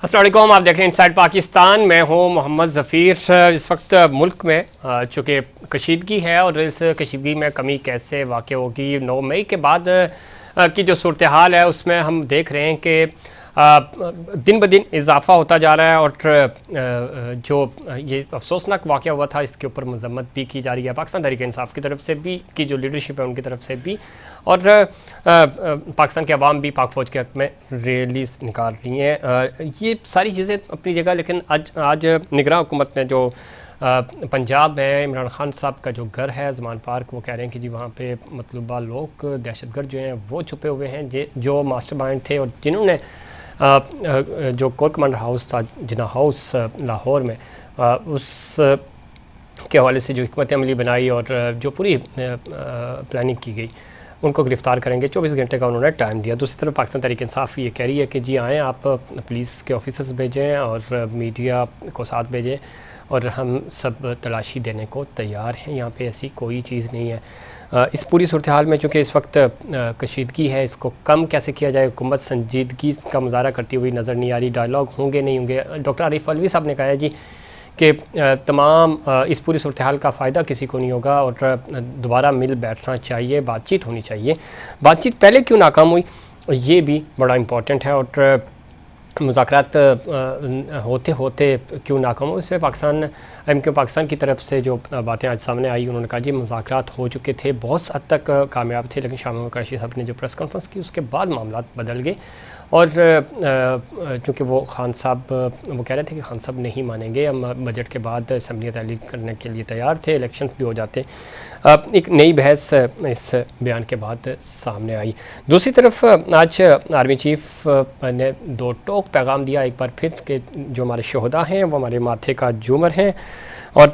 अस्सलाम वालेकुम, आप देख रहे हैं इनसाइड पाकिस्तान। मैं हूं मोहम्मद ज़फ़ीर। इस वक्त मुल्क में चूँकि कशीदगी है और इस कशीदगी में कमी कैसे वाक़ होगी, 9 मई के बाद की जो सूरत हाल है उसमें हम देख रहे हैं कि दिन ब दिन इजाफ़ा होता जा रहा है और जो ये अफसोसनाक वाक़या हुआ था इसके ऊपर मज़म्मत भी की जा रही है पाकिस्तान तहरीक इंसाफ की तरफ से भी, की जो लीडरशिप है उनकी तरफ से भी, और पाकिस्तान के अवाम भी पाक फ़ौज के हक़ में रैलीज़ निकाल रही हैं। ये सारी चीज़ें अपनी जगह, लेकिन आज निगरान हुकूमत ने जो पंजाब में इमरान खान साहब का जो घर है ज़मान पार्क, वो कह रहे हैं कि जी वहाँ पे मतलूबा लोग दहशतगर्द जो हैं वो छुपे हुए हैं, जो मास्टरमाइंड थे और जिन्होंने जो कोर कमांडर हाउस था, जिन्ना हाउस लाहौर में, उस के हवाले से जो हिकमत अमली बनाई और जो पूरी प्लानिंग की गई, उनको गिरफ़्तार करेंगे। 24 घंटे का उन्होंने टाइम दिया। दूसरी तरफ पाकिस्तान तहरीक इंसाफ ये कह रही है कि जी आएँ, आप पुलिस के ऑफिसर्स भेजें और मीडिया को साथ भेजें और हम सब तलाशी देने को तैयार हैं। यहाँ पे ऐसी कोई चीज़ नहीं है। इस पूरी सूरत हाल में चूँकि इस वक्त कशीदगी है, इसको कम कैसे किया जाए, हुकूमत संजीदगी का मुजाहरा करती हुई नज़र नहीं आ रही। डायलॉग होंगे नहीं होंगे। डॉक्टर आरिफ अलवी साहब ने कहा है जी कि तमाम इस पूरी सूरत हाल का फ़ायदा किसी को नहीं होगा और दोबारा मिल बैठना चाहिए, बातचीत होनी चाहिए। बातचीत पहले क्यों नाकाम हुई, ये भी बड़ा इम्पॉर्टेंट है, और मुज़ाकरात होते होते क्यों नाकाम हो, इसमें पाकिस्तान की तरफ से जो बातें आज सामने आई, उन्होंने कहा जी मुज़ाकरात हो चुके थे, बहुत हद तक कामयाब थे, लेकिन शाह महमूद कुरैशी साहब ने जो प्रेस कॉन्फ्रेंस की उसके बाद मामला बदल गए और चूँकि वो खान साहब वो कह रहे थे कि खान साहब नहीं मानेंगे, हम बजट के बाद असम्बली तहलील करने के लिए तैयार थे, इलेक्शन भी हो जाते। एक नई बहस इस बयान के बाद सामने आई। दूसरी तरफ आज आर्मी चीफ़ ने दो टोक पैगाम दिया एक बार फिर कि जो हमारे शोहदा हैं वो हमारे माथे का झूमर हैं और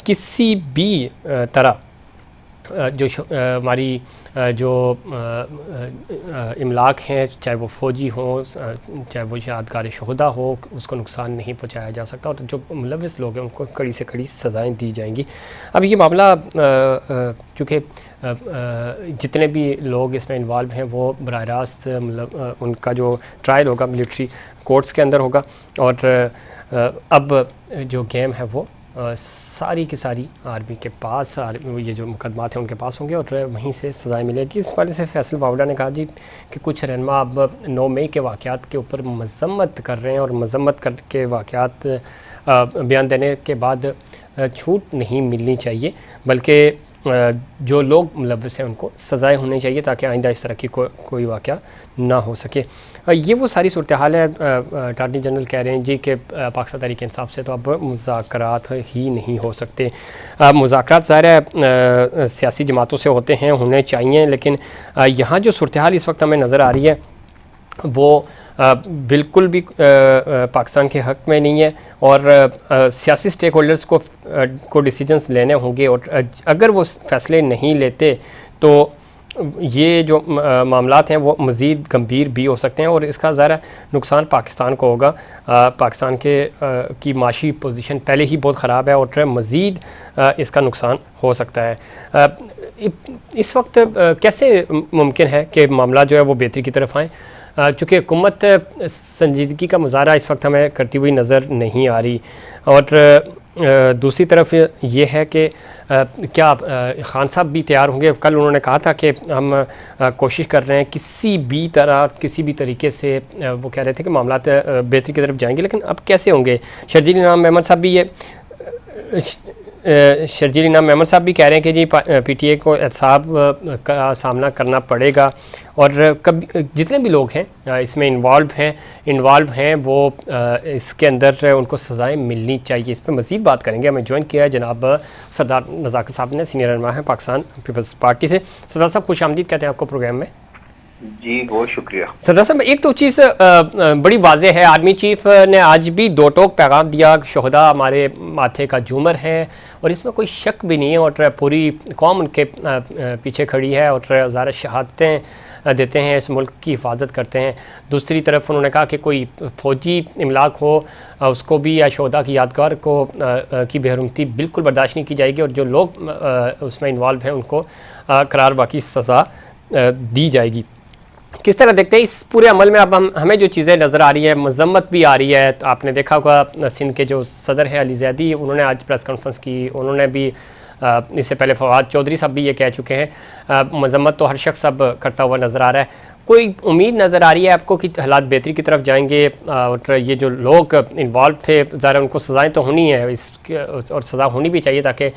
किसी भी तरह जो हमारी जो इमलाक हैं, चाहे वो फ़ौजी हों, चाहे वो यादगार शोहदा हो, उसको नुकसान नहीं पहुंचाया जा सकता और जो मुलविस लोग हैं उनको कड़ी से कड़ी सज़ाएं दी जाएंगी। अब ये मामला चूँकि जितने भी लोग इसमें इन्वॉल्व हैं वो बराह रास्त मतलब उनका जो ट्रायल होगा मिलिट्री कोर्ट्स के अंदर होगा और अब जो गेम है वो सारी की सारी आर्मी के पास, ये जो मुकदमात हैं उनके पास होंगे और वहीं से सज़ाएँ मिलेगी। इस वाले से फैसल बावड़ा ने कहा जी कि कुछ रहनुमा अब 9 मई के वाक़यात के ऊपर मज़म्मत कर रहे हैं और मज़म्मत करके वाक़यात बयान देने के बाद छूट नहीं मिलनी चाहिए, बल्कि जो लोग मुलव्वस हैं उनको सज़ाएँ होनी चाहिए ताकि आइंदा इस तरह की कोई वाक़या ना हो सके। ये वो सारी सूरत हाल है। अटॉर्नी जनरल कह रहे हैं जी कि पाकिस्तान तहरीक इंसाफ से तो अब मुज़ाकरात ही नहीं हो सकते। मुज़ाकरात ज़ाहिर है सियासी जमातों से होते हैं, होने चाहिए, लेकिन यहाँ जो सूरत हाल इस वक्त हमें नज़र आ रही है वो बिल्कुल भी पाकिस्तान के हक़ में नहीं है और सियासी स्टेक होल्डर्स को डिसीजंस लेने होंगे और अगर वो फ़ैसले नहीं लेते तो ये जो मामलात हैं वो मज़ीद गंभीर भी हो सकते हैं और इसका ज़रा नुकसान पाकिस्तान को होगा। पाकिस्तान की माशी पोजीशन पहले ही बहुत ख़राब है और मज़ीद इसका नुकसान हो सकता है। इस वक्त कैसे मुमकिन है कि मामला जो है वो बेहतरी की तरफ आए, चूँकि हुकूमत संजीदगी का मुजाहरा इस वक्त हमें करती हुई नज़र नहीं आ रही और दूसरी तरफ ये है कि क्या खान साहब भी तैयार होंगे। कल उन्होंने कहा था कि हम कोशिश कर रहे हैं किसी भी तरह किसी भी तरीके से, वो कह रहे थे कि मामलात बेहतरी की तरफ जाएंगे, लेकिन अब कैसे होंगे। शर्जील इनाम अहमद साहब भी शर्जील इनाम अहमद साहब भी कह रहे हैं कि जी PTA को एहतसाब का सामना करना पड़ेगा और कभी जितने भी लोग हैं इसमें इन्वॉल्व हैं वो इसके अंदर उनको सज़ाएं मिलनी चाहिए। इस पर मज़ीद बात करेंगे। हमें ज्वाइन किया है जनाब सरदार नज़ाकत साहब ने, सीनियर रहनुमा है पाकिस्तान पीपल्स पार्टी से। सरदार साहब खुश आमदीद कहते हैं आपको प्रोग्राम में। जी बहुत शुक्रिया। सरदार साहब, एक तो चीज़ बड़ी वाज़ेह है, आर्मी चीफ़ ने आज भी दो टोक पैगाम दिया, शोहदा हमारे माथे का झूमर है और इसमें कोई शक भी नहीं है और पूरी कौम उनके पीछे खड़ी है और ज़ारा शहादतें देते हैं, इस मुल्क की हिफाजत करते हैं। दूसरी तरफ उन्होंने कहा कि कोई फ़ौजी इमलाक हो उसको भी या शोहदा की यादगार को की बेहरमती बिल्कुल बर्दाश्त नहीं की जाएगी और जो लोग उसमें इन्वॉल्व हैं उनको करार बाकी सज़ा दी जाएगी। किस तरह देखते हैं इस पूरे अमल में? अब हमें जो चीज़ें नज़र आ रही है, मजम्मत भी आ रही है। तो आपने देखा होगा सिंध के जो सदर है अली जैदी, उन्होंने आज प्रेस कॉन्फ्रेंस की, उन्होंने भी इससे पहले फवाद चौधरी साहब भी ये कह चुके हैं। मजम्मत तो हर शख्स अब करता हुआ नज़र आ रहा है। कोई उम्मीद नज़र आ रही है आपको कि हालात बेहतरी की तरफ जाएंगे? और ये जो लोग इन्वॉल्व थे, ज़ाहिर उनको सज़ाएँ तो होनी है इसके, और सज़ा होनी भी चाहिए ताकि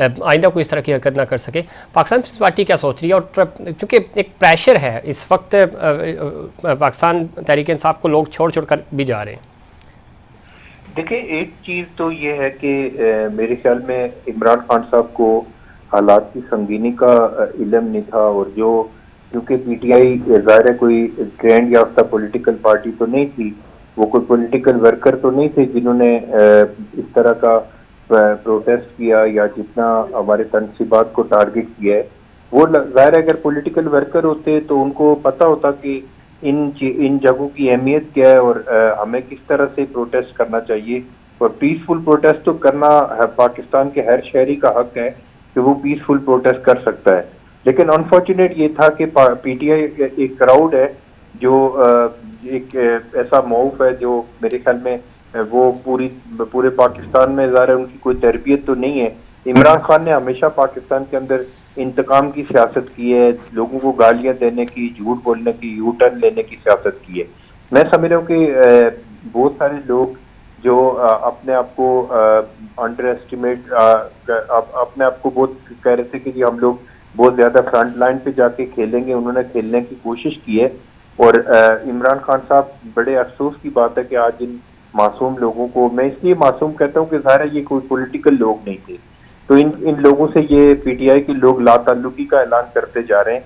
आइंदा कोई इस तरह की हरकत ना कर सके। पाकिस्तान पीपल्स पार्टी क्या सोच रही है? और चूँकि एक प्रेशर है इस वक्त, पाकिस्तान तहरीक इंसाफ को लोग छोड़ छोड़ कर भी जा रहे हैं। देखिए, एक चीज तो ये है कि मेरे ख्याल में इमरान खान साहब को हालात की संगीनी का इल्म नहीं था। और जो क्योंकि पीटीआई ज़ाहिर है कोई ग्रैंड याफ्ता पॉलिटिकल पार्टी तो नहीं थी, वो कोई पॉलिटिकल वर्कर तो नहीं थे जिन्होंने इस तरह का प्रोटेस्ट किया या जितना हमारे तनसीबात को टारगेट किया है। वो ज़ाहिर है अगर पॉलिटिकल वर्कर होते तो उनको पता होता कि इन जगहों की अहमियत क्या है और हमें किस तरह से प्रोटेस्ट करना चाहिए। और पीसफुल प्रोटेस्ट तो करना पाकिस्तान के हर शहरी का हक है कि वो पीसफुल प्रोटेस्ट कर सकता है। लेकिन अनफॉर्चुनेट ये था कि पीटीआई एक क्राउड है जो एक ऐसा मौफ है जो मेरे ख्याल में वो पूरे पाकिस्तान में ज़ाहिर है उनकी कोई तरबियत तो नहीं है। इमरान खान ने हमेशा पाकिस्तान के अंदर इंतकाम की सियासत की है, लोगों को गालियां देने की, झूठ बोलने की, यू टर्न लेने की सियासत की है। मैं समझ रहा हूँ कि बहुत सारे लोग जो अपने आप को अंडर एस्टिमेट अपने आप को बहुत कह रहे थे कि जी हम लोग बहुत ज्यादा फ्रंट लाइन पे जाके खेलेंगे, उन्होंने खेलने की कोशिश की है। और इमरान खान साहब, बड़े अफसोस की बात है कि आज इन मासूम लोगों को, मैं इसलिए मासूम कहता हूँ कि ज़ाहिर है ये कोई पॉलिटिकल लोग नहीं थे, तो इन लोगों से ये पीटीआई के लोग लाताल्लुकी का ऐलान करते जा रहे हैं।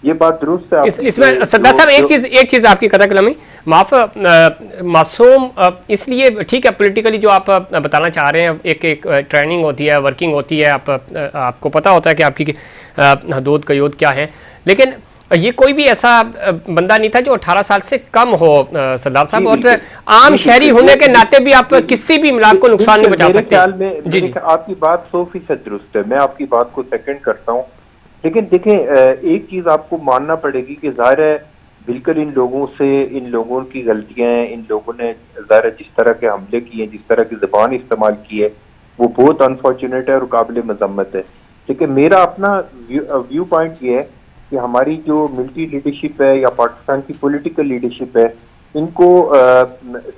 ये बात दुरुस्त है। इसमें सरदार साहब एक चीज़ आपकी कथा कलमी माफ मासूम इसलिए ठीक है, पॉलिटिकली जो आप बताना चाह रहे हैं, एक ट्रेनिंग होती है, वर्किंग होती है, आपको पता होता है कि आपकी हदूद कयूद क्या है। लेकिन ये कोई भी ऐसा बंदा नहीं था जो 18 साल से कम हो सरदार साहब, और आम शहरी होने के नाते भी आप किसी भी इमलाक को नुकसान नहीं पहुंचा सकते। जी, आपकी बात 100% दुरुस्त है, मैं आपकी बात को सेकंड करता हूँ। लेकिन देखें, एक चीज आपको मानना पड़ेगी कि ज़ाहिर है बिल्कुल इन लोगों की गलतियां हैं। इन लोगों ने ज़ाहिर जिस तरह के हमले किए, जिस तरह की ज़बान इस्तेमाल की है, वो बहुत अनफॉर्चुनेट है और काबिल मजम्मत है। लेकिन मेरा अपना व्यू पॉइंट ये है कि हमारी जो मिलिट्री लीडरशिप है या पाकिस्तान की पॉलिटिकल लीडरशिप है, इनको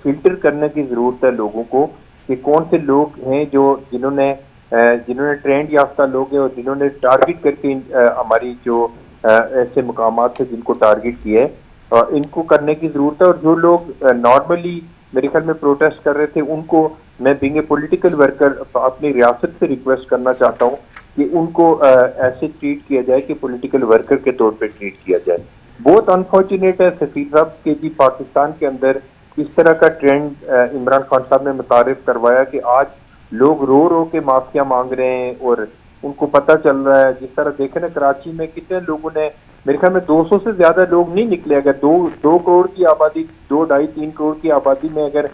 फिल्टर करने की जरूरत है लोगों को, कि कौन से लोग हैं जिन्होंने ट्रेंड याफ्ता लोग हैं और जिन्होंने टारगेट करके हमारी जो ऐसे मकामात थे जिनको टारगेट किया है, इनको करने की जरूरत है। और जो लोग नॉर्मली मेरे ख्याल में प्रोटेस्ट कर रहे थे, उनको मैं बीइंग ए पॉलिटिकल वर्कर अपनी रियासत से रिक्वेस्ट करना चाहता हूँ कि उनको ऐसे ट्रीट किया जाए कि पॉलिटिकल वर्कर के तौर पे ट्रीट किया जाए। बहुत अनफॉर्चुनेट है सफीर साहब के जी पाकिस्तान के अंदर इस तरह का ट्रेंड इमरान खान साहब ने मुतारिफ करवाया कि आज लोग रो रो के माफिया मांग रहे हैं और उनको पता चल रहा है। जिस तरह देखे ना कराची में कितने लोगों ने, मेरे ख्याल में 200 से ज्यादा लोग नहीं निकले। अगर दो करोड़ की आबादी, 2-2.5-3 करोड़ की आबादी में अगर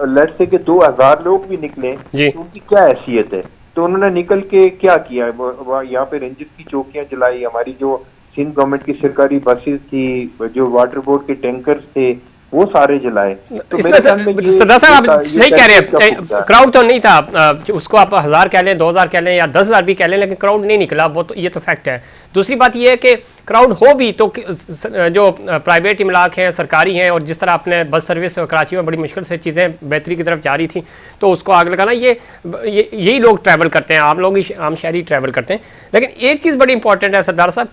लेट्स से कि 2000 लोग भी निकले तो उनकी क्या हैसियत है। तो उन्होंने निकल के क्या किया, यहाँ पे रंजित की चौकियां जलाई, हमारी जो सिंध गवर्नमेंट की सरकारी बसेस थी, जो वाटर बोर्ड के टैंकर्स थे, वो सारे जलाए। तो सरदार साहब आप सही कह रहे हैं, क्राउड तो नहीं था, उसको आप 1000 कह लें, 2000 कह लें या 10,000 भी कह लें, लेकिन क्राउड नहीं निकला, वो तो ये तो फैक्ट है। दूसरी बात ये है कि क्राउड हो भी तो जो प्राइवेट इमलाक हैं, सरकारी हैं, और जिस तरह आपने बस सर्विस कराची में बड़ी मुश्किल से चीज़ें बेहतरी की तरफ जा रही थी, तो उसको आग लगाना, यही लोग ट्रैवल करते हैं, आम लोग ही, आम शहरी ट्रैवल करते हैं। लेकिन एक चीज़ बड़ी इंपॉर्टेंट है सरदार साहब,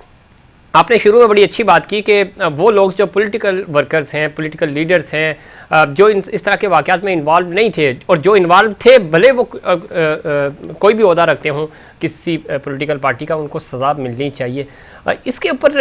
आपने शुरू में बड़ी अच्छी बात की कि वो लोग जो पॉलिटिकल वर्कर्स हैं, पॉलिटिकल लीडर्स हैं, जो इस तरह के वाक़यात में इन्वॉल्व नहीं थे, और जो इन्वॉल्व थे भले वो कोई भी ओहदा रखते हों किसी पॉलिटिकल पार्टी का, उनको सज़ा मिलनी चाहिए। इसके ऊपर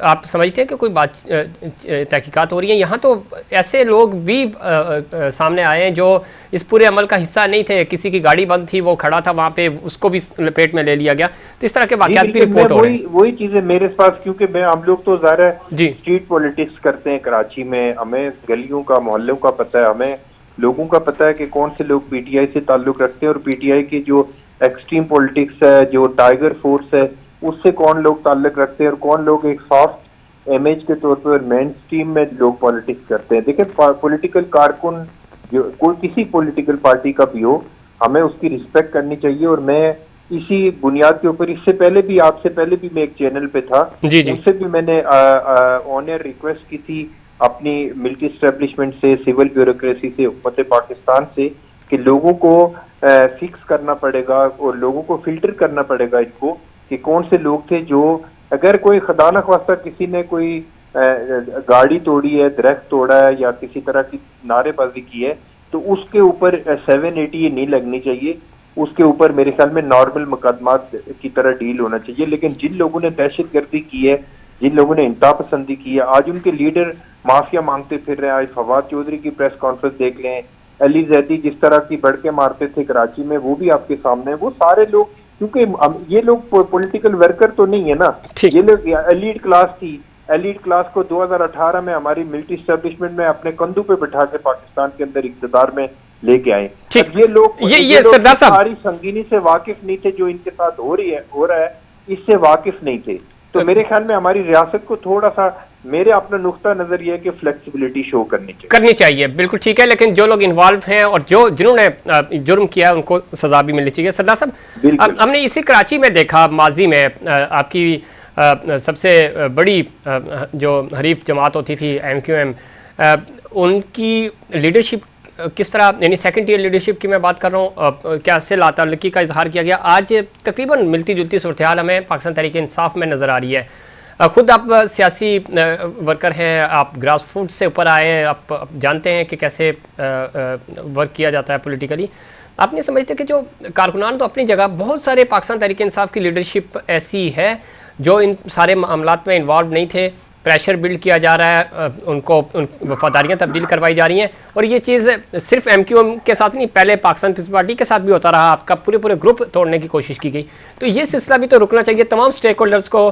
आप समझते हैं कि कोई बात तहकीकात हो रही है? यहाँ तो ऐसे लोग भी सामने आए हैं जो इस पूरे अमल का हिस्सा नहीं थे, किसी की गाड़ी बंद थी, वो खड़ा था वहाँ पे, उसको भी लपेट में ले लिया गया। तो इस तरह के वाक़यात भी रिपोर्ट हो रहे हैं। वही चीज़ें मेरे पास, क्योंकि हम लोग तो ज़्यादा स्ट्रीट पॉलिटिक्स करते हैं कराची में, हमें गलियों का, मोहल्लों का पता है, हमें लोगों का पता है कि कौन से लोग पीटीआई से ताल्लुक रखते हैं और पीटीआई की जो एक्सट्रीम पॉलिटिक्स है, जो टाइगर फोर्स है, उससे कौन लोग ताल्लुक रखते हैं और कौन लोग एक सॉफ्ट इमेज के तौर पर मेन स्ट्रीम में लोग पॉलिटिक्स करते हैं। देखिए पॉलिटिकल कारकुन जो कोई किसी पॉलिटिकल पार्टी का भी हो, हमें उसकी रिस्पेक्ट करनी चाहिए। और मैं इसी बुनियाद के ऊपर इससे पहले भी, आपसे पहले भी मैं एक चैनल पे था, जी जी उससे भी मैंने ऑन एयर रिक्वेस्ट की थी अपनी मिलिट्री एस्टेब्लिशमेंट से, सिविल ब्यूरोक्रेसी से, हुकूमत पाकिस्तान से, कि लोगों को फिक्स करना पड़ेगा और लोगों को फिल्टर करना पड़ेगा इनको, कि कौन से लोग थे जो, अगर कोई खुदा न ख्वास्ता किसी ने कोई गाड़ी तोड़ी है, दरख्त तोड़ा है या किसी तरह की नारेबाजी की है, तो उसके ऊपर 780 नहीं लगनी चाहिए। उसके ऊपर मेरे ख्याल में नॉर्मल मुकदमात की तरह डील होना चाहिए। लेकिन जिन लोगों ने दहशतगर्दी की है, जिन लोगों ने इंतहा पसंदी की है, आज उनके लीडर माफिया मांगते फिर रहे हैं। आज फवाद चौधरी की प्रेस कॉन्फ्रेंस देख लें, अली जैदी जिस तरह की बढ़ के मारते थे कराची में, वो भी आपके सामने है। वो सारे लोग, क्योंकि ये लोग पॉलिटिकल वर्कर तो नहीं है ना, ठीक। ये लोग एलीट क्लास थी। एलीट क्लास को 2018 में हमारी मिलिट्री एस्टेब्लिशमेंट में अपने कंधों पे बिठा के पाकिस्तान के अंदर इक़्तिदार में लेके आए। ठीक। ये लोग ये सरदार साहब सारी संगीनी से वाकिफ नहीं थे, जो इनके साथ हो रहा है इससे वाकिफ नहीं थे। तो मेरे ख्याल में हमारी रियासत को थोड़ा सा, मेरे अपना नुक्ता नजर ये है कि फ्लेक्सिबिलिटी शो करनी चाहिए। बिल्कुल ठीक है, लेकिन जो लोग इन्वॉल्व हैं और जिन्होंने जुर्म किया है उनको सजा भी मिलनी चाहिए। सरदार साहब, हमने इसी कराची में देखा माजी में आपकी सबसे बड़ी जो हरीफ जमात होती थी MQM, उनकी लीडरशिप किस तरह, यानी सेकंड ईयर लीडरशिप की मैं बात कर रहा हूँ, कैसे लाताल्लुकी का इजहार किया गया। आज तकरीबन मिलती जुलती सूरत हाल हमें पाकिस्तान तहरीक इंसाफ में नज़र आ रही है। खुद आप सियासी वर्कर हैं, आप ग्रास फूट से ऊपर आए हैं, आप जानते हैं कि कैसे वर्क किया जाता है पॉलिटिकली। आप नहीं समझते कि जो कारकुनान तो अपनी जगह, बहुत सारे पाकिस्तान तहरीक इंसाफ की लीडरशिप ऐसी है जो इन सारे मामलात में इन्वॉल्व नहीं थे, प्रेशर बिल्ड किया जा रहा है, उनको वफादारियाँ तब्दील करवाई जा रही हैं, और ये चीज़ सिर्फ MQM के साथ नहीं, पहले पाकिस्तान पीपल्स पार्टी के साथ भी होता रहा, आपका पूरे ग्रुप तोड़ने की कोशिश की गई। तो ये सिलसिला भी तो रुकना चाहिए। तमाम स्टेक होल्डर्स को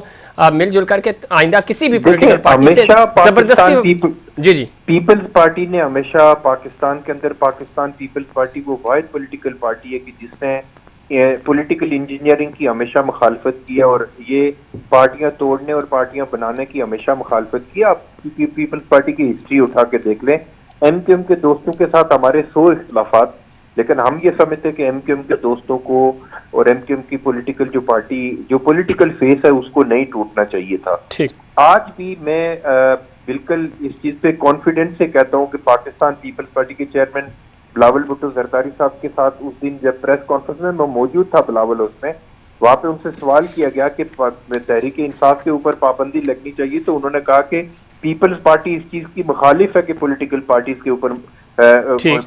मिलजुल करके आइंदा किसी भी पॉलिटिकल पार्टी से जबरदस्ती। जी जी, पीपल्स पार्टी ने हमेशा पाकिस्तान के अंदर, पाकिस्तान पीपल्स पार्टी वो वाहिद पॉलिटिकल पार्टी है कि जिसने पॉलिटिकल इंजीनियरिंग की हमेशा मुखालफत की है, और ये पार्टियां तोड़ने और पार्टियां बनाने की हमेशा मुखालफत की। आप पीपल्स पार्टी की हिस्ट्री उठा के देख लें, MQM के दोस्तों के साथ हमारे 100 इख्तिलाफात, लेकिन हम ये समझते हैं कि MQM के दोस्तों को और MQM की पॉलिटिकल जो पार्टी, जो पॉलिटिकल फेस है, उसको नहीं टूटना चाहिए था। ठीक। आज भी मैं बिल्कुल इस चीज पे कॉन्फिडेंस से कहता हूँ कि पाकिस्तान पीपल्स पार्टी के चेयरमैन बिलावल भुट्टो जरदारी साहब के साथ उस दिन जब प्रेस कॉन्फ्रेंस में मैं मौजूद था, बिलावल, उसमें वहां पे उनसे सवाल किया गया कि तहरीक इंसाफ के ऊपर पाबंदी लगनी चाहिए, तो उन्होंने कहा कि पीपल्स पार्टी इस चीज की मुखालिफ है कि पॉलिटिकल पार्टीज के ऊपर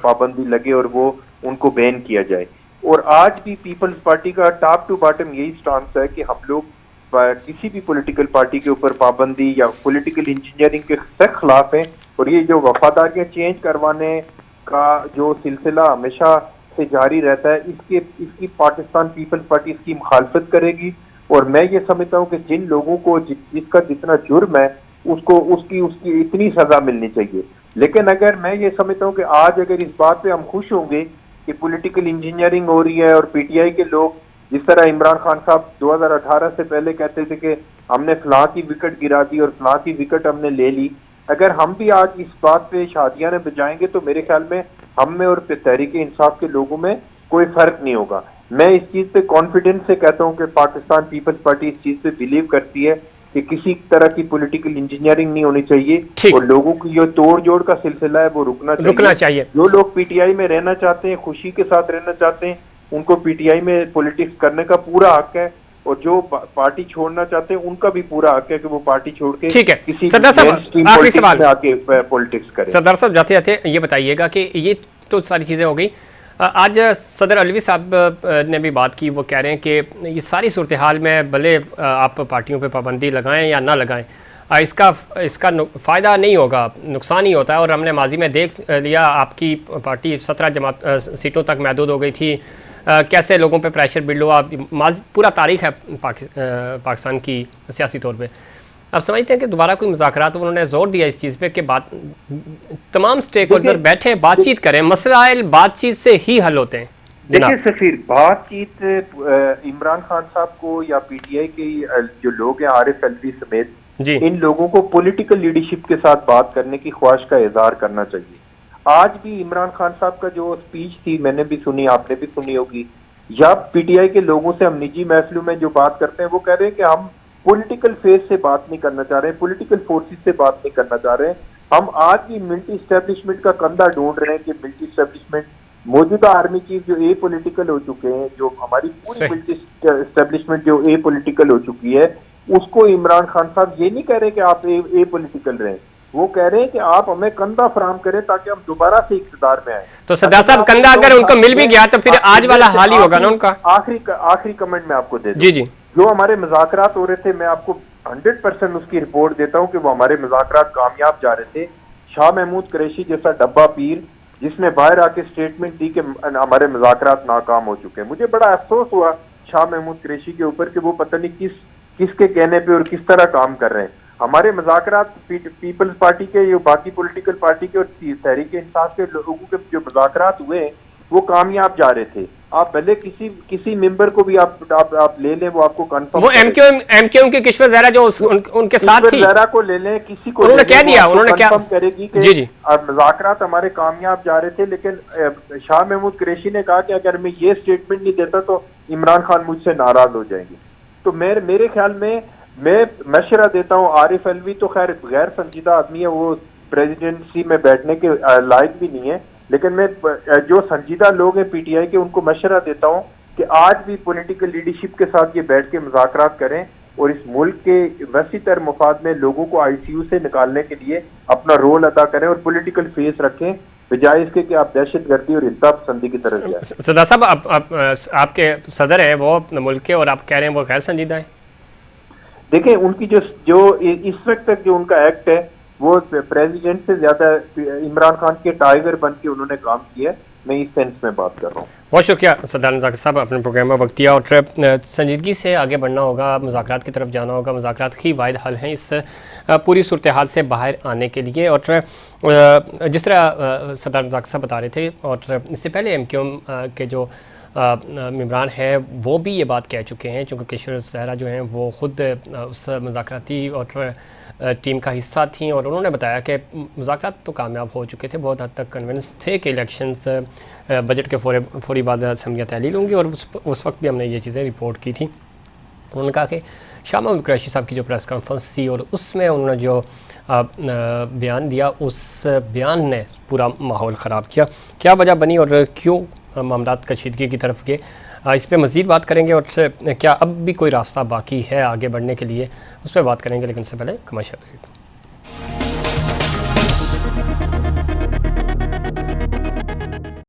पाबंदी लगे और वो उनको बैन किया जाए। और आज भी पीपल्स पार्टी का टॉप टू बॉटम यही स्टांस है कि हम लोग किसी भी पॉलिटिकल पार्टी के ऊपर पाबंदी या पॉलिटिकल इंजीनियरिंग के सख्त खिलाफ है। और ये जो वफादारियां चेंज करवाने का जो सिलसिला हमेशा से जारी रहता है, इसकी पाकिस्तान पीपल्स पार्टी इसकी मुखालफत करेगी। और मैं ये समझता हूँ कि जिन लोगों को जिसका जितना जुर्म है उसको उसकी इतनी सजा मिलनी चाहिए। लेकिन अगर मैं ये समझता हूँ कि आज अगर इस बात पे हम खुश होंगे कि पॉलिटिकल इंजीनियरिंग हो रही है, और PTI के लोग जिस तरह इमरान खान साहब 2018 से पहले कहते थे कि हमने फलां की विकेट गिरा दी और फलां की विकेट हमने ले ली, अगर हम भी आज इस बात पे शादियां ने बजाएंगे तो मेरे ख्याल में हम में और तहरीक इंसाफ के लोगों में कोई फर्क नहीं होगा। मैं इस चीज पे कॉन्फिडेंस से कहता हूं कि पाकिस्तान पीपल्स पार्टी इस चीज पे बिलीव करती है कि किसी तरह की पॉलिटिकल इंजीनियरिंग नहीं होनी चाहिए, और लोगों की जो तोड़ जोड़ का सिलसिला है वो रुकना चाहिए। जो लोग PTI में रहना चाहते हैं, खुशी के साथ रहना चाहते हैं, उनको PTI में पॉलिटिक्स करने का पूरा हक है, और जो पार्टी छोड़ना चाहते हैं उनका भी पूरा हक है कि वो पार्टी छोड़ के ठीक है। किसी सरदार साहब, आखिरी सवाल आके पॉलिटिक्स करें। सरदार साहब, जाते जाते ये बताइएगा कि ये तो सारी चीज़ें हो गई, आज सदर अलवी साहब ने भी बात की, वो कह रहे हैं कि ये सारी सूरत हाल में भले आप पार्टियों पे पाबंदी लगाएं या ना लगाएं, इसका फ़ायदा नहीं होगा, नुकसान ही होता है। और हमने माजी में देख लिया, आपकी पार्टी 17 सीटों तक महदूद हो गई थी, कैसे लोगों पे प्रेशर बिल्ड हुआ, पूरा तारीख है पाकिस्तान की सियासी तौर पे। अब समझते हैं कि दोबारा कोई मुज़ाकरात, उन्होंने जोर दिया इस चीज़ पे कि तमाम स्टेक होल्डर बैठे बातचीत करें, मसलाइल बातचीत से ही हल होते हैं। देखिए सफीर, बातचीत इमरान खान साहब को या PTI के जो लोग हैं, आरिफ अलवी समेत, जी। इन लोगों को पॉलिटिकल लीडरशिप के साथ बात करने की ख्वाहिश का इजहार करना चाहिए। आज भी इमरान खान साहब का जो स्पीच थी, मैंने भी सुनी, आपने भी सुनी होगी, या पीटीआई के लोगों से हम निजी महफिलों में जो बात करते हैं वो कह रहे हैं कि हम पॉलिटिकल फेस से बात नहीं करना चाह रहे हैं, पॉलिटिकल फोर्सेस से बात नहीं करना चाह रहे हैं। हम आज भी मिलिट्री स्टैब्लिशमेंट का कंधा ढूंढ रहे हैं कि मिलिट्री स्टैब्लिशमेंट, मौजूदा आर्मी चीफ जो ए पॉलिटिकल हो चुके हैं, जो हमारी पूरी मिलिट्री स्टैब्लिशमेंट जो ए पॉलिटिकल हो चुकी है, उसको इमरान खान साहब ये नहीं कह रहे कि आप ए पॉलिटिकल रहें, वो कह रहे हैं कि आप हमें कंधा फराहम करें ताकि हम दोबारा से इकतदार में आए। तो सरदार साहब कंधा अगर उनको मिल भी गया तो फिर आज वाला हाल ही होगा ना उनका। आखिरी कमेंट मैं आपको दे दूं। जी जी। जो हमारे मुज़ाकरात हो रहे थे, मैं आपको 100% उसकी रिपोर्ट देता हूं कि वो हमारे मुज़ाकरात कामयाब जा रहे थे। शाह महमूद कुरैशी जैसा डब्बा पीर जिसने बाहर आके स्टेटमेंट दी कि हमारे मुज़ाकरात नाकाम हो चुके हैं, मुझे बड़ा अफसोस हुआ शाह महमूद कुरैशी के ऊपर कि वो पता नहीं किसके कहने पे और किस तरह काम कर रहे हैं। हमारे मुज़ाकरात पीपल्स पार्टी के, ये बाकी पॉलिटिकल पार्टी के और तहरीक इंसाफ के लोगों के जो मुज़ाकरात हुए वो कामयाब जा रहे थे। आप भले किसी मेंबर को भी आप ले लें, वो आपको कंफर्म, वो एमक्यूएम के किश्वर ज़हरा जो उनके साथ थी, ज़हरा को ले लें, किसी को उन्होंने कह दिया, उन्होंने क्या करेगी कि जी। मुज़ाकरात हमारे कामयाब जा रहे थे, लेकिन शाह महमूद कुरैशी ने कहा कि अगर मैं ये स्टेटमेंट नहीं देता तो इमरान खान मुझसे नाराज हो जाएंगे। तो मेरे ख्याल में मैं मशवरा देता हूँ, आरिफ अलवी तो खैर गैर संजीदा आदमी है, वो प्रेसिडेंसी में बैठने के लायक भी नहीं है, लेकिन मैं जो संजीदा लोग हैं पीटीआई के, उनको मशवरा देता हूँ कि आज भी पॉलिटिकल लीडरशिप के साथ ये बैठ के मुज़ाकरात करें और इस मुल्क के वसी तर मफाद में लोगों को आईसीयू से निकालने के लिए अपना रोल अदा करें और पॉलिटिकल फेस रखें, बजाय इसके कि आप दहशतगर्दी और इंतहा पसंदी की तरफ जाएं। सरदार साहब, आपके सदर हैं वो मुल्क के और आप कह रहे हैं वो गैर संजीदा है। देखिए, उनकी जो इस वक्त तक जो उनका एक्ट है वो प्रेसिडेंट से ज्यादा इमरान खान के टाइगर बन के उन्होंने काम किया है। मैं इस सेंस में बात कर रहा हूँ। बहुत शुक्रिया सरदार नज़ाकत साहब, अपने प्रोग्राम में वक्त दिया। और संजीदगी से आगे बढ़ना होगा, मुज़ाकरात की तरफ जाना होगा। मुज़ाकरात ही वाहिद हल हैं इस पूरी सूरत हाल से बाहर आने के लिए। और जिस तरह सरदार नज़ाकत साहब बता रहे थे, और इससे पहले एमक्यूएम के जो मेम्बरान हैं वो भी ये बात कह चुके हैं, चूँकि किश्वर ज़हरा जो हैं वो ख़ुद उस मुज़ाकराती और टीम का हिस्सा थी, और उन्होंने बताया कि मुज़ाकरात तो कामयाब हो चुके थे, बहुत हद तक कन्विंस थे कि इलेक्शंस बजट के फौरी बाद असम्बलियाँ तहलील होंगी, और उस वक्त भी हमने ये चीज़ें रिपोर्ट की थी। उन्होंने कहा कि शाह महमूद कुरैशी साहब की जो प्रेस कॉन्फ्रेंस थी और उसमें उन्होंने जो बयान दिया, उस बयान ने पूरा माहौल ख़राब किया। क्या वजह बनी और क्यों मामलात कशीदगी की तरफ गए, इस पर मज़ीद बात करेंगे। और क्या अब भी कोई रास्ता बाकी है आगे बढ़ने के लिए, उस पर बात करेंगे, लेकिन उससे पहले कमर्शियल ब्रेक।